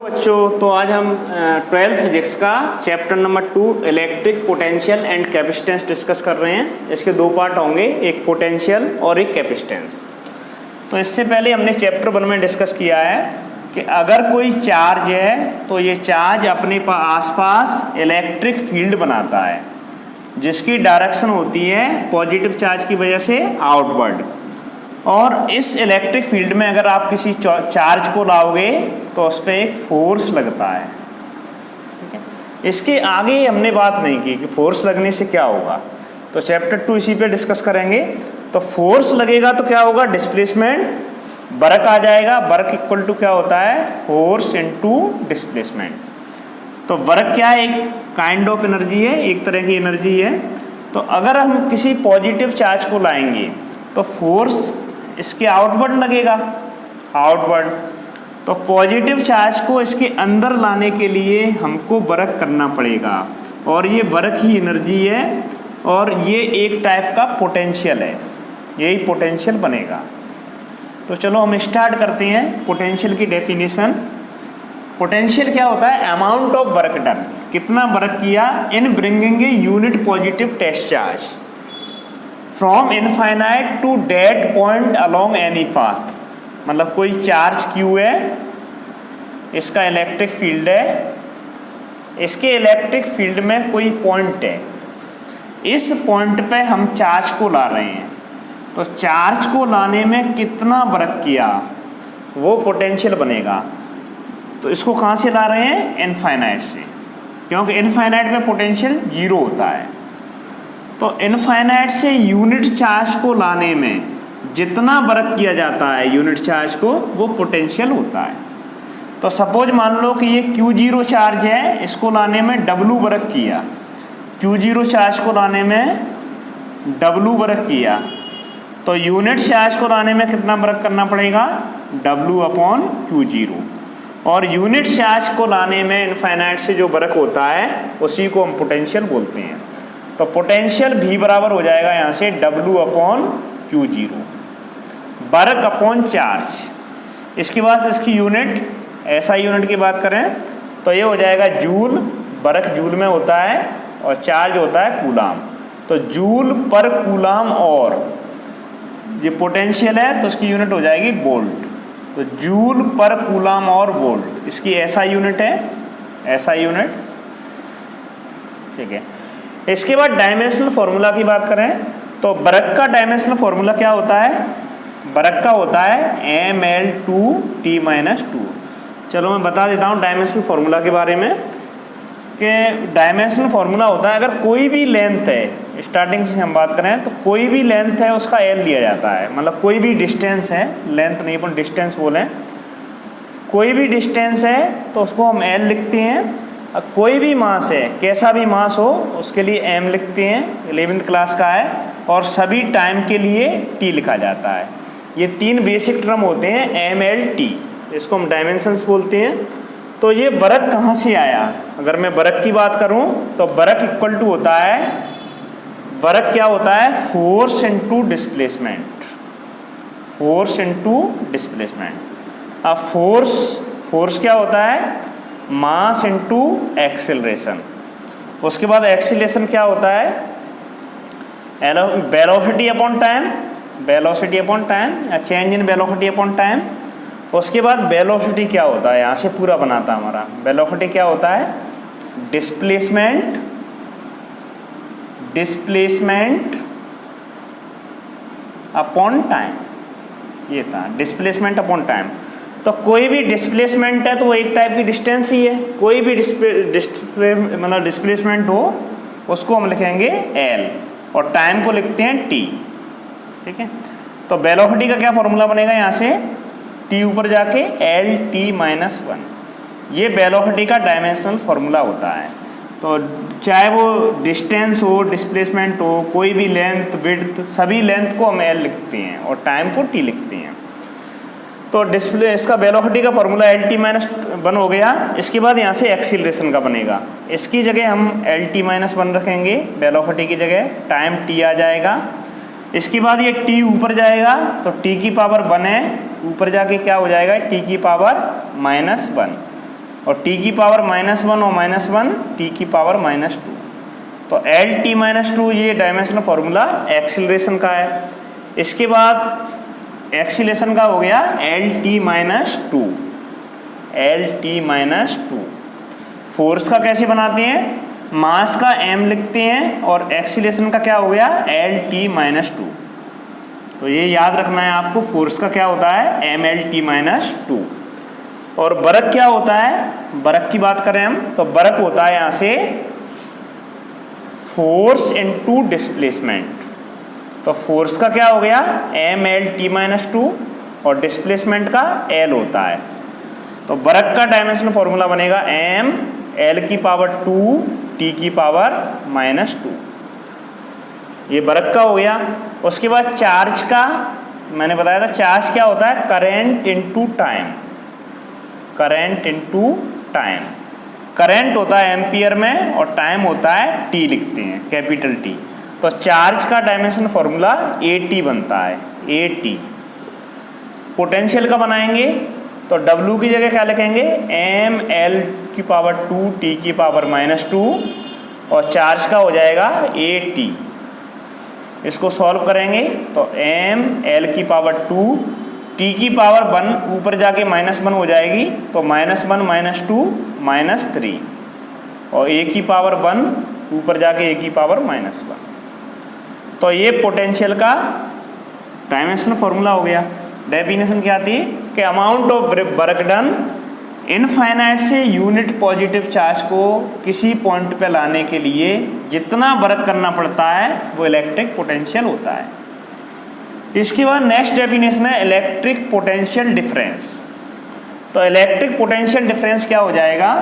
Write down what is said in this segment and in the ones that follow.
बच्चों, तो आज हम 12th फिजिक्स का chapter number 2 electric potential and capacitance discuss कर रहे हैं। इसके दो पार्ट होंगे, एक पोटेंशियल और एक कैपेसिटेंस। तो इससे पहले हमने चैप्टर 1 में डिस्कस किया है कि अगर कोई चार्ज है तो ये चार्ज अपने आसपास इलेक्ट्रिक फील्ड बनाता है जिसकी डायरेक्शन होती है पॉजिटिव चार्ज की वजह से आउटवर्ड। और इस इलेक्ट्रिक फील्ड में अगर आप किसी चार्ज को लाओगे तो उस पर एक फोर्स लगता है। ठीक है, इसके आगे हमने बात नहीं की कि फोर्स लगने से क्या होगा, तो चैप्टर 2 इसी पे डिस्कस करेंगे। तो फोर्स लगेगा तो क्या होगा, डिस्प्लेसमेंट वर्क आ जाएगा। वर्क इक्वल टू क्या होता है, फोर्स इनटू डिस्प्लेसमेंट। तो वर्क क्या है, एक काइंड ऑफ एनर्जी है, एक तरह की एनर्जी है। तो अगर हम किसी पॉजिटिव चार्ज को लाएंगे तो फोर्स इसके आउटवर्ड लगेगा, आउटवर्ड। तो पॉजिटिव चार्ज को इसके अंदर लाने के लिए हमको वर्क करना पड़ेगा और ये वर्क ही एनर्जी है और ये एक टाइप का पोटेंशियल है, यही पोटेंशियल बनेगा। तो चलो हम स्टार्ट करते हैं पोटेंशियल की डेफिनेशन। पोटेंशियल क्या होता है, अमाउंट ऑफ वर्क डन, कितना वर्क किया in bringing a unit positive test charge from infinite to that point along any path. मतलब कोई चार्ज Q है, इसका इलेक्ट्रिक फील्ड है, इसके इलेक्ट्रिक फील्ड में कोई पॉइंट है, इस पॉइंट पे हम चार्ज को ला रहे हैं। तो चार्ज को लाने में कितना वर्क किया वो पोटेंशियल बनेगा। तो इसको कहाँ से ला रहे हैं, इनफाइनाइट से, क्योंकि इनफाइनाइट में पोटेंशियल 0 होता है। तो इनफाइनाइट से यूनिट चार्ज को लाने में जितना वर्क किया जाता है यूनिट चार्ज को, वो पोटेंशियल होता है। तो सपोज मान लो कि ये Q0 चार्ज है, इसको लाने में W वर्क किया, Q0 चार्ज को लाने में W वर्क किया, तो यूनिट चार्ज को लाने में कितना वर्क करना पड़ेगा, W/Q0। और यूनिट चार्ज को लाने में इनफाइनाइट से जो वर्क होता है उसी को हम पोटेंशियल बोलते हैं। तो पोटेंशियल भी बराबर हो जाएगा यहाँ से W/Q0, वर्क अपॉन चार्ज। इसके बाद इसकी यूनिट, ऐसा यूनिट की बात करें तो ये हो जाएगा जूल। वर्क जूल में होता है और चार्ज होता है कूलाम। तो जूल पर कूलाम, और ये पोटेंशियल है तो इसकी यूनिट हो जाएगी वोल्ट। तो जूल पर कूलाम और वोल्ट, इसकी ऐसा यूनिट है, ऐसा यूनिट। ठीक है, इसके बाद डायमेंशनल फॉर्मूला की बात करें तो वर्क का डायमेंशनल फॉर्मूला क्या होता है, वर्क का होता है mL2T-2। चलो मैं बता देता हूँ डायमेंशनल फॉर्मूला के बारे में कि डायमेंशनल फॉर्मूला होता है, अगर कोई भी लेंथ है, स्टार्टिंग से हम बात करें तो कोई भी लेंथ है उसका L लिया जाता है। मतलब कोई भी डिस्टेंस है, लेंथ नहीं पर डिस्टेंस बोलें, कोई भी डिस्टेंस है तो उसको हम L लिखते हैं। कोई भी मास है, कैसा भी मास हो, उसके लिए m लिखते हैं, 11th क्लास का है। और सभी टाइम के लिए t लिखा जाता है। ये 3 बेसिक टर्म होते हैं mL/t, इसको हम डायमेंशंस बोलते हैं। तो ये वर्क कहाँ से आया, अगर मैं वर्क की बात करूँ तो वर्क इक्वल टू होता है, वर्क क्या होता है, force into displacement, force into displacement. अब फोर्स क्या होता है, मास इनटू एक्सेलरेशन। उसके बाद एक्सेलरेशन क्या होता है, velocity upon time, velocity upon time या change in velocity upon time. उसके बाद वेलोसिटी क्या होता है, यहाँ से पूरा बनाता है हमारा। वेलोसिटी क्या होता है, डिस्प्लेसमेंट, डिस्प्लेसमेंट अपॉन टाइम, ये था डिस्प्लेसमेंट अपॉन टाइम। तो कोई भी डिस्प्लेसमेंट है तो वो एक टाइप की डिस्टेंस ही है। कोई भी मतलब डिस्प्लेसमेंट हो उसको हम लिखेंगे L और टाइम को लिखते हैं T। ठीक है, तो वेलोसिटी का क्या फॉर्मूला बनेगा, यहाँ से T ऊपर जाके L/T-1। ये वेलोसिटी का डायमेंशनल फॉर्मूला होता है। तो चाहे वो डिस्टेंस हो, डिस्प्लेसमेंट हो, कोई भी लेंथ, विड्थ, सभी लेंथ को हम L लिखते हैं और टाइम को T लिखते हैं। तो इसका वेलोसिटी का फॉर्मूला L/T-1 हो गया। इसके बाद यहाँ से एक्सीलरेशन का बनेगा, इसकी जगह हम L/T-1 रखेंगे, वेलोसिटी की जगह टाइम T आ जाएगा। इसके बाद ये T ऊपर जाएगा तो T की पावर 1 है, ऊपर जाके क्या हो जाएगा, T की पावर -1। और t की पावर -1 और -1 t की पावर -2। तो Lt-2 ये डायमेंशनल फार्मूला एक्सीलरेशन का है। इसके बाद एक्सीलरेशन का हो गया Lt-2। Lt-2 फोर्स का कैसे बनाते हैं, मास का m लिखते हैं और एक्सीलरेशन का क्या हो गया Lt-2। तो ये याद रखना है आपको, फोर्स का क्या होता है mLt-2। और वर्क क्या होता है, वर्क की बात करें हम तो वर्क होता है यहाँ से फोर्स इनटू डिस्प्लेसमेंट। तो फोर्स का क्या हो गया mLt-2 और डिस्प्लेसमेंट का L होता है। तो वर्क का डायमेंशनल फॉर्मूला बनेगा m L की पावर 2 t की पावर -2। ये वर्क का हो गया। उसके बाद चार्ज का मैंने बताया था, चार्ज क्या होता है current into time. Current into time, current होता है एम्पियर में और टाइम होता है t लिखते हैं कैपिटल T। तो चार्ज का डायमेंशन फॉर्मूला AT बनता है AT। पोटेंशियल का बनाएंगे तो W की जगह क्या लिखेंगे mL की पावर 2 t की पावर -2 और चार्ज का हो जाएगा AT। इसको सॉल्व करेंगे तो mL की पावर 2 t की पावर 1 ऊपर जाके -1 हो जाएगी तो -1 -2 -3 और a की पावर 1 ऊपर जाके a की पावर -1। तो ये पोटेंशियल का डायमेंशनल फॉर्मूला हो गया। डेफिनेशन क्या आती है कि amount of work done infinite से यूनिट पॉजिटिव चार्ज को किसी पॉइंट पे लाने के लिए जितना वर्क करना पड़ता है वो इलेक्ट्रिक पोटेंशियल होता है। इसके बाद नेक्स्ट डेफिनेशन है इलेक्ट्रिक पोटेंशियल डिफरेंस। तो इलेक्ट्रिक पोटेंशियल डिफरेंस क्या हो जाएगा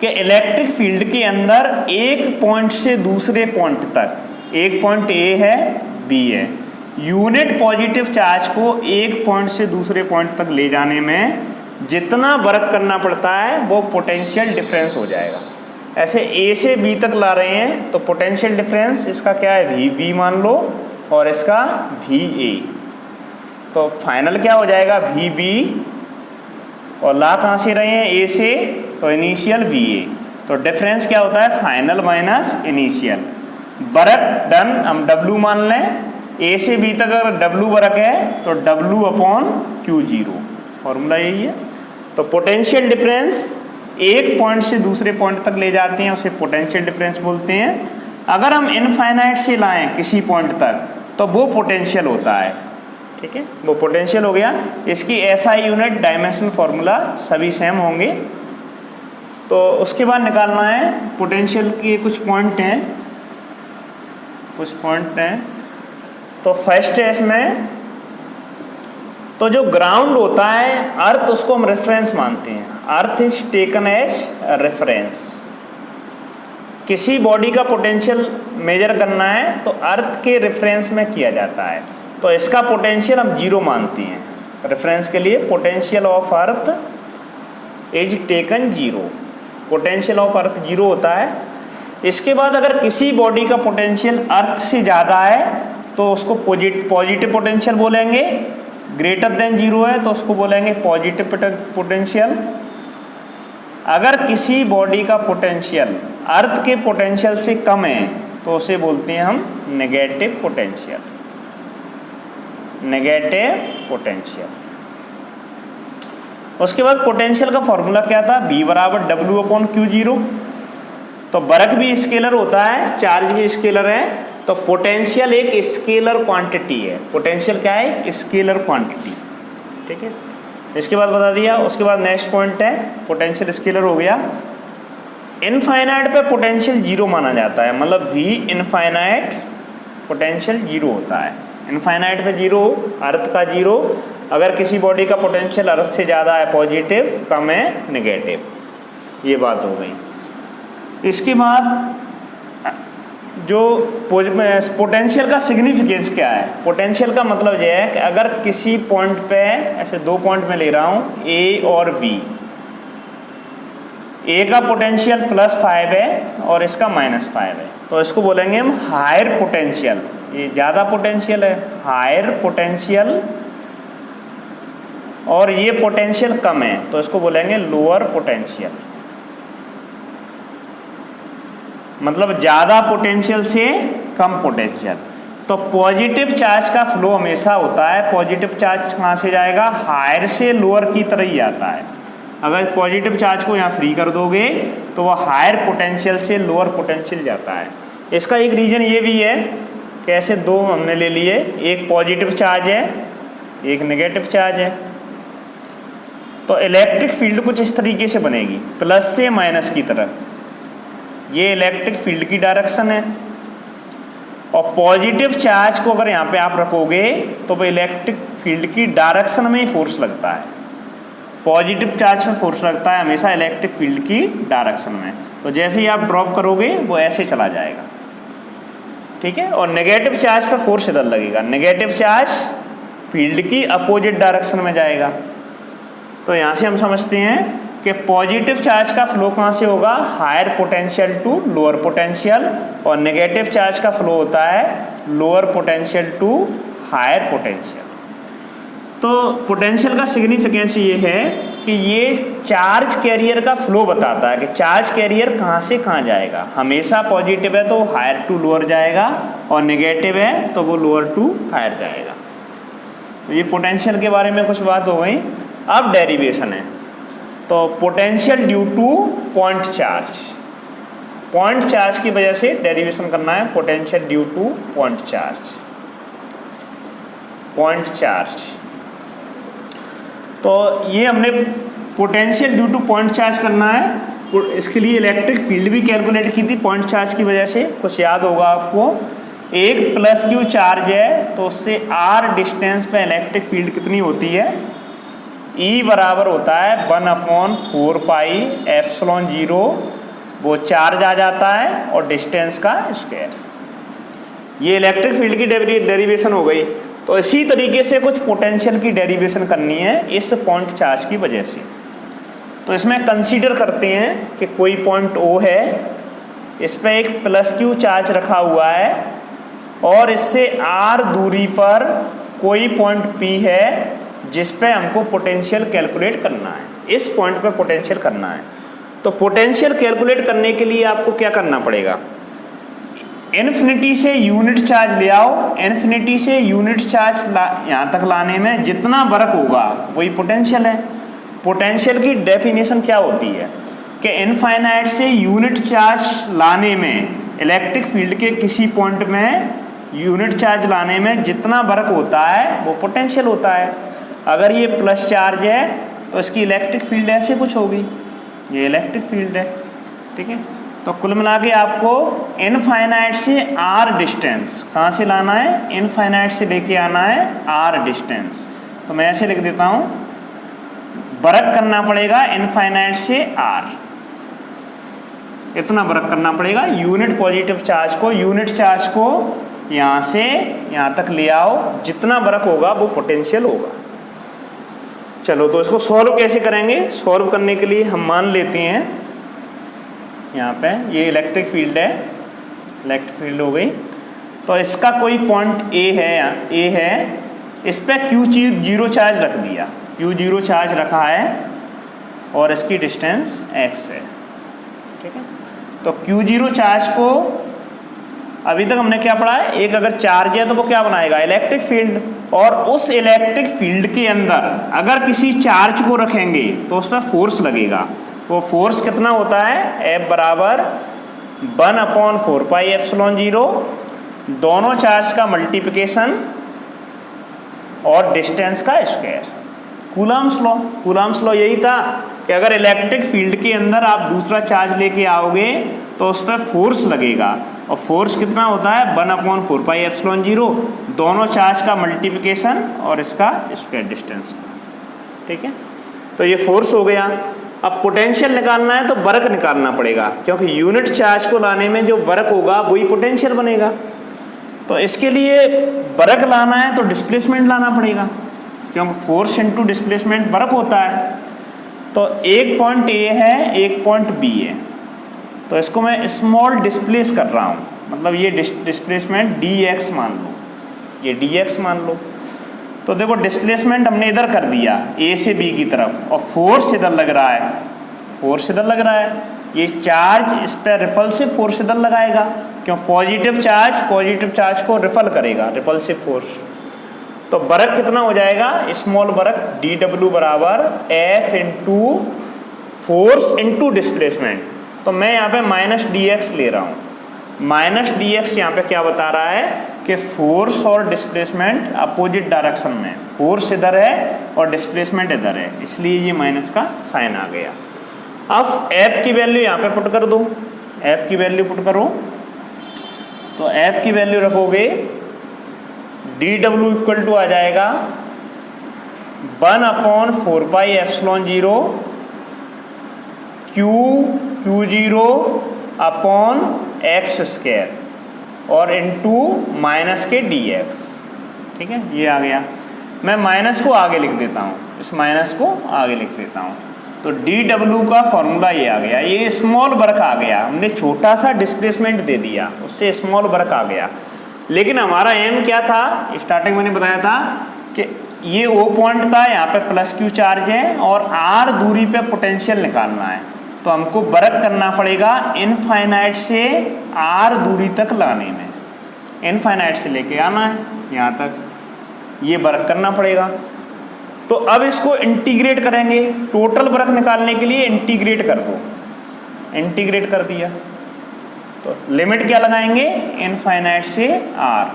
कि इलेक्ट्रिक फील्ड के अंदर एक पॉइंट से दूसरे पॉइंट तक, एक पॉइंट A है B है, यूनिट पॉजिटिव चार्ज को एक पॉइंट से दूसरे पॉइंट तक ले जाने में जितना वर्क करना पड़ता है वो पोटेंशियल डिफरेंस हो जाएगा। ऐसे A से B तक ला रहे हैं तो पोटेंशियल डिफरेंस इसका क्या है VB मान लो और इसका VA। तो फाइनल क्या हो जाएगा VB और ला कहाँ से रहे हैं A से, तो इनिशियल VA। तो डिफरेंस क्या होता है final minus initial. Work done हम W मान लें, A से B तक अगर W वर्क है तो W/Q0, फॉर्मूला यही है। तो पोटेंशियल डिफरेंस एक पॉइंट से दूसरे पॉइंट तक ले जाते हैं उसे पोटेंशियल डिफरेंस बोलते हैं। अगर हम इनफाइनाइट से लाएं किसी पॉइंट तक तो वो पोटेंशियल होता है, ठीक है, वो पोटेंशियल हो गया। इसकी SI यूनिट डायमेंशनल फार्मूला सभी सेम होंगे। तो उसके बाद निकालना है पोटेंशियल के कुछ पॉइंट हैं, तो फर्स्ट है इसमें तो जो ग्राउंड होता है अर्थ उसको हम रेफरेंस मानते हैं। Earth is taken as reference. किसी बॉडी का पोटेंशियल मेजर करना है तो अर्थ के रेफरेंस में किया जाता है। तो इसका पोटेंशियल हम 0 मानते हैं रेफरेंस के लिए। Potential of earth is taken 0, potential of earth 0 होता है। इसके बाद अगर किसी बॉडी का पोटेंशियल अर्थ से ज़्यादा है तो उसको पॉजिटिव पोटेंशियल बोलेंगे, ग्रेटर देन 0 है तो उसको बोलेंगे पॉजिटिव पोटेंशियल। अगर किसी बॉडी का पोटेंशियल अर्थ के पोटेंशियल से कम है तो उसे बोलते हैं हम नेगेटिव पोटेंशियल। Negative potential. उसके बाद पोटेंशियल का फॉर्मूला क्या था V = W/Q0। तो वर्क भी स्केलर होता है, चार्ज भी स्केलर है। तो पोटेंशियल एक स्केलर क्वांटिटी है। पोटेंशियल क्या है स्केलर क्वांटिटी, ठीक है। इसके बाद बता दिया। उसके बाद नेक्स्ट पॉइंट है पोटेंशियल स्केलर हो गया। इनफाइनाइट पे पोटेंशियल 0 माना जाता है, मतलब V इनफाइनाइट पोटेंशियल 0 होता है। इनफाइनाइट पे 0, अर्थ का 0। अगर किसी बॉडी का पोटेंशियल अर्थ से ज़्यादा है पॉजिटिव, कम है नेगेटिव। ये बात हो गई। इसके बाद जो पोटेंशियल का सिग्निफिकेंस क्या है, पोटेंशियल का मतलब यह है कि अगर किसी पॉइंट पे, ऐसे 2 पॉइंट में ले रहा हूँ A और B, A का पोटेंशियल +5 है और इसका -5 है, तो इसको बोलेंगे हम हायर पोटेंशियल। ये ज़्यादा पोटेंशियल है, हायर पोटेंशियल और ये पोटेंशियल कम है तो इसको बोलेंगे लोअर पोटेंशियल, मतलब ज़्यादा पोटेंशियल से कम पोटेंशियल। तो पॉजिटिव चार्ज का फ्लो हमेशा होता है, पॉजिटिव चार्ज कहाँ से जाएगा, हायर से लोअर की तरह ही आता है। अगर पॉजिटिव चार्ज को यहाँ फ्री कर दोगे तो वह हायर पोटेंशियल से लोअर पोटेंशियल जाता है। इसका एक रीज़न ये भी है कि ऐसे दो हमने ले लिए, एक पॉजिटिव चार्ज है एक नेगेटिव चार्ज है, तो इलेक्ट्रिक फील्ड कुछ इस तरीके से बनेगी, प्लस से माइनस की तरह। ये इलेक्ट्रिक फील्ड की डायरेक्शन है, और पॉजिटिव चार्ज को अगर यहाँ पे आप रखोगे तो वो इलेक्ट्रिक फील्ड की डायरेक्शन में ही फोर्स लगता है। पॉजिटिव चार्ज पे फोर्स लगता है हमेशा इलेक्ट्रिक फील्ड की डायरेक्शन में, तो जैसे ही आप ड्रॉप करोगे वो ऐसे चला जाएगा, ठीक है। और नेगेटिव चार्ज पे फोर्स इधर लगेगा, नेगेटिव चार्ज फील्ड की अपोजिट डायरेक्शन में जाएगा। तो यहाँ से हम समझते हैं कि पॉजिटिव चार्ज का फ्लो कहाँ से होगा, higher potential to lower potential, और नेगेटिव चार्ज का फ्लो होता है lower potential to higher potential. तो पोटेंशियल का सिग्निफिकेंस ये है कि ये चार्ज कैरियर का फ्लो बताता है कि चार्ज कैरियर कहाँ से कहाँ जाएगा। हमेशा पॉजिटिव है तो वो हायर टू लोअर जाएगा, और नेगेटिव है तो वो लोअर टू हायर जाएगा। तो ये पोटेंशियल के बारे में कुछ बात हो गई। अब डेरिवेशन है, तो potential due two point charge, point charge की वजह से डेरिवेशन करना है, potential due two point charge, point charge. तो ये हमने potential due two point charge करना है। इसके लिए इलेक्ट्रिक फील्ड भी कैलकुलेट की थी पॉइंट चार्ज की वजह से, कुछ याद होगा आपको। एक प्लस क्यू चार्ज है तो उससे r डिस्टेंस पे इलेक्ट्रिक फील्ड कितनी होती है, E बराबर होता है 1/4 पाई एप्सिलॉन 0, वो चार्ज आ जाता है और डिस्टेंस का स्क्वायर। ये इलेक्ट्रिक फील्ड की डेरिवेशन हो गई। तो इसी तरीके से कुछ पोटेंशियल की डेरिवेशन करनी है इस पॉइंट चार्ज की वजह से। तो इसमें कंसीडर करते हैं कि कोई पॉइंट O है, इस पर एक प्लस क्यू चार्ज रखा हुआ है, और इससे r दूरी पर कोई पॉइंट P है जिस पे हमको पोटेंशियल कैलकुलेट करना है, इस पॉइंट पे पोटेंशियल करना है। तो पोटेंशियल कैलकुलेट करने के लिए आपको क्या करना पड़ेगा, इन्फिनिटी से यूनिट चार्ज ले आओ। इन्फिनिटी से यूनिट चार्ज यहाँ तक लाने में जितना वर्क होगा वही पोटेंशियल है। पोटेंशियल की डेफिनेशन क्या होती है कि इनफाइनाइट से यूनिट चार्ज लाने में, इलेक्ट्रिक फील्ड के किसी पॉइंट में यूनिट चार्ज लाने में जितना वर्क होता है वो पोटेंशियल होता है। अगर ये प्लस चार्ज है तो इसकी इलेक्ट्रिक फील्ड ऐसे कुछ होगी, ये इलेक्ट्रिक फील्ड है, ठीक है। तो कुल मिला के आपको इनफाइनाइट से r डिस्टेंस कहाँ से लाना है, इनफाइनाइट से लेके आना है r डिस्टेंस। तो मैं ऐसे लिख देता हूँ, वर्क करना पड़ेगा इनफाइनाइट से r, इतना वर्क करना पड़ेगा। यूनिट पॉजिटिव चार्ज को, यूनिट चार्ज को यहाँ से यहाँ तक ले आओ, जितना वर्क होगा वो पोटेंशियल होगा। चलो तो इसको सॉल्व कैसे करेंगे, सॉल्व करने के लिए हम मान लेते हैं यहाँ पे ये इलेक्ट्रिक फील्ड है, इलेक्ट्रिक फील्ड हो गई। तो इसका कोई पॉइंट A है, इस पर Q0 चार्ज रख दिया, Q0 चार्ज रखा है और इसकी डिस्टेंस x है, ठीक है। तो Q0 चार्ज को अभी तक हमने क्या पढ़ा है, एक अगर चार्ज है तो वो क्या बनाएगा, इलेक्ट्रिक फील्ड, और उस इलेक्ट्रिक फील्ड के अंदर अगर किसी चार्ज को रखेंगे तो उस पर फोर्स लगेगा। वो फोर्स कितना होता है, F बराबर 1/4 पाई एप्सिलॉन 0, दोनों चार्ज का मल्टीप्लिकेशन और डिस्टेंस का square. Coulomb's law, Coulomb's law यही था कि अगर इलेक्ट्रिक फील्ड के अंदर आप दूसरा चार्ज लेके आओगे तो उस पर फोर्स लगेगा, और फोर्स कितना होता है 1/4 पाई एप्सिलॉन 0, दोनों चार्ज का मल्टीप्लिकेशन और इसका स्क्वायर डिस्टेंस, ठीक है। तो ये फोर्स हो गया। अब पोटेंशियल निकालना है तो वर्क निकालना पड़ेगा, क्योंकि यूनिट चार्ज को लाने में जो वर्क होगा वही पोटेंशियल बनेगा। तो इसके लिए वर्क लाना है तो डिस्प्लेसमेंट लाना पड़ेगा, क्योंकि फोर्स इनटू डिस्प्लेसमेंट वर्क होता है। तो एक पॉइंट A है, एक पॉइंट B है, तो इसको मैं स्मॉल डिस्प्लेस कर रहा हूँ, मतलब ये डिस्प्लेसमेंट dx मान लो, ये dx मान लो। तो देखो डिस्प्लेसमेंट हमने इधर कर दिया ए से बी की तरफ, और फोर्स इधर लग रहा है, फोर्स इधर लग रहा है। ये चार्ज इस पर रिपल्सिव फोर्स इधर लगाएगा, क्यों? पॉजिटिव चार्ज को रिपल करेगा, रिपल्सिव फोर्स। तो वर्क कितना हो जाएगा? स्मॉल वर्क डी डब्ल्यू बराबर F into force into displacement. तो मैं यहाँ पे माइनस डी एक्स ले रहा हूँ। माइनस डी एक्स यहाँ पे क्या बता रहा है कि फोर्स और डिस्प्लेसमेंट अपोजिट डायरेक्शन में, फोर्स इधर है और डिस्प्लेसमेंट इधर है, इसलिए ये माइनस का साइन आ गया। अब एफ की वैल्यू यहाँ पे पुट कर दो, एफ की वैल्यू पुट करो। तो एफ की वैल्यू रखोगे डी डब्ल्यू इक्वल टू आ जाएगा 1/4πε0 Q0 अपॉन एक्स स्क्वायर और इंटू माइनस के डी एक्स। ठीक है, ये आ गया। मैं माइनस को आगे लिख देता हूँ, इस माइनस को आगे लिख देता हूँ। तो डी डब्ल्यू का फॉर्मूला ये आ गया। ये स्मॉल वर्क आ गया, हमने छोटा सा डिस्प्लेसमेंट दे दिया, उससे स्मॉल वर्क आ गया। लेकिन हमारा एम क्या था? स्टार्टिंग मैंने बताया था कि ये ओ पॉइंट था, यहाँ पे प्लस क्यू चार्ज है और आर दूरी पे पोटेंशियल निकालना है। तो हमको वर्क करना पड़ेगा इनफाइनाइट से आर दूरी तक लाने में, इनफाइनाइट से लेके आना है यहाँ तक, ये वर्क करना पड़ेगा। तो अब इसको इंटीग्रेट करेंगे, टोटल वर्क निकालने के लिए इंटीग्रेट कर दो, इंटीग्रेट कर दिया। तो लिमिट क्या लगाएंगे? इनफाइनाइट से आर,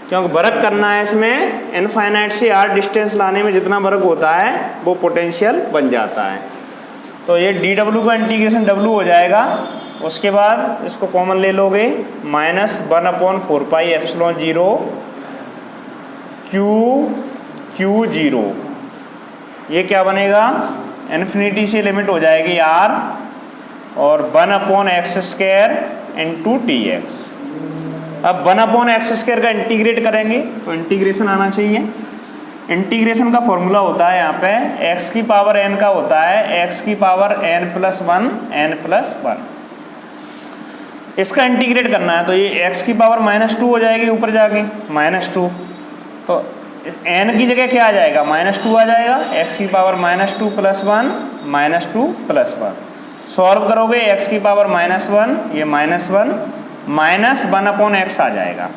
क्योंकि वर्क करना है इसमें इनफाइनाइट से आर डिस्टेंस लाने में जितना वर्क होता है वो पोटेंशियल बन जाता है। तो ये डी डब्ल्यू का इंटीग्रेशन डब्ल्यू हो जाएगा। उसके बाद इसको कॉमन ले लोगे, -1/4πε0 Q0, ये क्या बनेगा? इन्फिनिटी से लिमिट हो जाएगी आर और 1/x² इंटू टी एक्स। अब 1/x² का इंटीग्रेट करेंगे तो इंटीग्रेशन आना चाहिए। इंटीग्रेशन का फॉर्मूला होता है यहाँ पे x की पावर n का होता है x की पावर n+1 इसका इंटीग्रेट करना है। तो ये x की पावर -2 हो जाएगी ऊपर जाके, -2। तो n की जगह क्या आ जाएगा? -2 आ जाएगा। x की पावर -2 + 1 -2 + 1 सॉल्व करोगे, x की पावर -1, ये -1 -1/x आ जाएगा।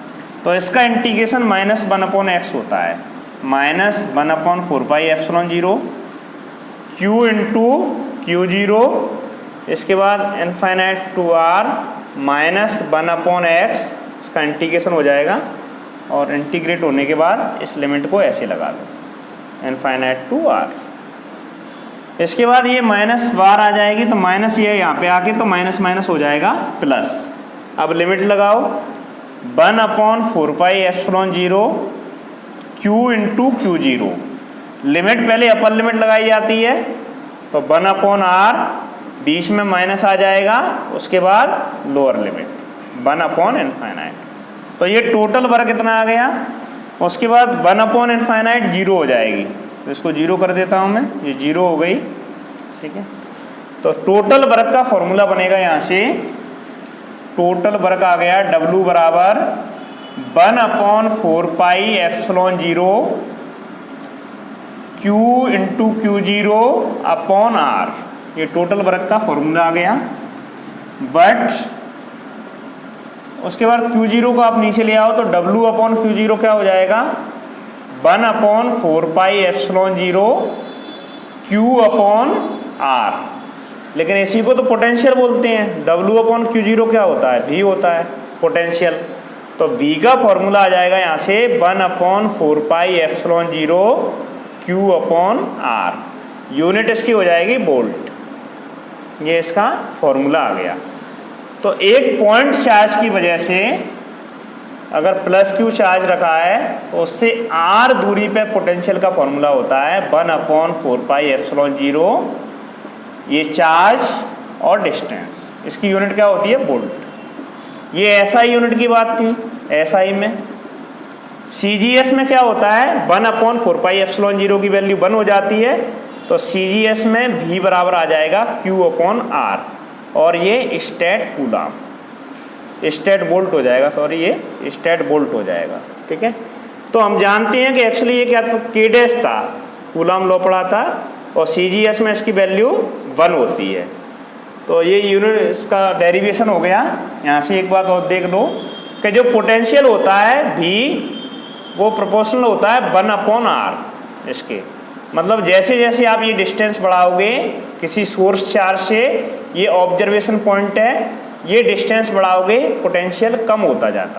तो इसका इंटीग्रेशन -1/x होता है, -1/4πε0 Q इंटू Q0, इसके बाद इनफाइनाइट टू r -1/x, इसका इंटीग्रेशन हो जाएगा। और इंटीग्रेट होने के बाद इस लिमिट को ऐसे लगा दो, इनफाइनाइट टू r। इसके बाद ये माइनस बार आ जाएगी, तो माइनस ये यहाँ पे आके तो माइनस माइनस हो जाएगा प्लस। अब लिमिट लगाओ, 1/4πε0 Q इंटू Q0। लिमिट पहले अपर लिमिट लगाई जाती है, तो 1/r, बीच में माइनस आ जाएगा, उसके बाद लोअर लिमिट 1/∞। तो ये टोटल वर्क कितना आ गया। उसके बाद 1/∞ 0 हो जाएगी, तो इसको 0 कर देता हूँ मैं, ये 0 हो गई। ठीक है, तो टोटल वर्क का फॉर्मूला बनेगा यहाँ से, टोटल वर्क आ गया W बराबर 1/4πε0 Q into Q0 upon R। ये टोटल वर्क का फॉर्मूला आ गया। बट उसके बाद Q0 को आप नीचे ले आओ तो W अपॉन Q0 क्या हो जाएगा? 1/4πε0 Q अपॉन R। लेकिन इसी को तो पोटेंशियल बोलते हैं। W अपॉन Q0 क्या होता है? V होता है पोटेंशियल। तो V का फॉर्मूला आ जाएगा यहाँ से 1/4πε0 Q अपॉन R। यूनिट इसकी हो जाएगी वोल्ट। ये इसका फॉर्मूला आ गया। तो एक पॉइंट चार्ज की वजह से अगर प्लस Q चार्ज रखा है तो उससे R दूरी पे पोटेंशियल का फॉर्मूला होता है 1/4πε0, ये चार्ज और डिस्टेंस। इसकी यूनिट क्या होती है? वोल्ट। ये SI यूनिट की बात थी। SI में CGS में क्या होता है? 1/4πε0 की वैल्यू 1 हो जाती है, तो CGS में V बराबर आ जाएगा Q अपॉन R, और ये स्टेट कूलम, स्टेट वोल्ट हो जाएगा, सॉरी ये स्टेट वोल्ट हो जाएगा। ठीक है, तो तो हम जानते हैं कि एक्चुअली ये क्या के डैश था, कूलम लॉ पढ़ा था, और CGS में इसकी वैल्यू 1 होती है। तो ये यूनिट इसका डेरिवेशन हो गया। यहाँ से एक बात और देख लो कि जो पोटेंशियल होता है V वो प्रोपोर्शनल होता है 1/r इसके। मतलब जैसे जैसे आप ये डिस्टेंस बढ़ाओगे किसी सोर्स चार्ज से, ये ऑब्जर्वेशन पॉइंट है, ये डिस्टेंस बढ़ाओगे पोटेंशियल कम होता जाता है।